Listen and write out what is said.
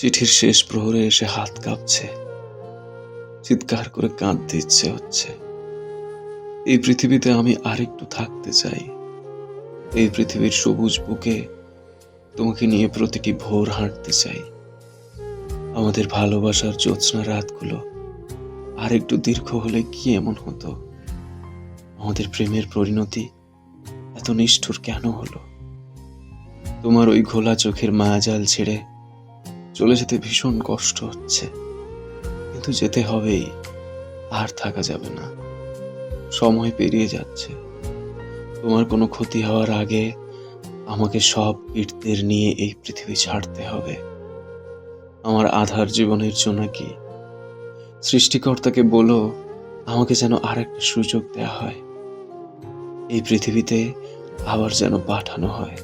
চিঠির শেষ প্রহরে এসে হাত কাঁপছে, চিৎকার করে কাঁদতে ইচ্ছে হচ্ছে। এই পৃথিবীতে আমি আরেকটু থাকতে চাই। এই পৃথিবীর সবুজ বুকে তোমাকে নিয়ে প্রতিটি ভোর হাঁটতে চাই। আমাদের ভালোবাসার জ্যোৎস্না রাতগুলো আরেকটু দীর্ঘ হলে কি এমন হতো? আমাদের প্রেমের পরিণতি এত নিষ্ঠুর কেন হলো? তোমার ওই ঘোলা চোখের মায়াজাল ছেড়ে চলে যেতে ভীষণ কষ্ট হচ্ছে, কিন্তু যেতে হবেই, আর থাকা যাবে না। সময় পেরিয়ে যাচ্ছে, তোমার কোনো ক্ষতি হওয়ার আগে আমাকে সব কীর্তির নিয়ে এই পৃথিবী ছাড়তে হবে। আমার আধার জীবনের জোনাকি, সৃষ্টিকর্তাকে বলো আমাকে যেন আর একটা সুযোগ দেয়া হয়, এই পৃথিবীতে আবার যেন পাঠানো হয়।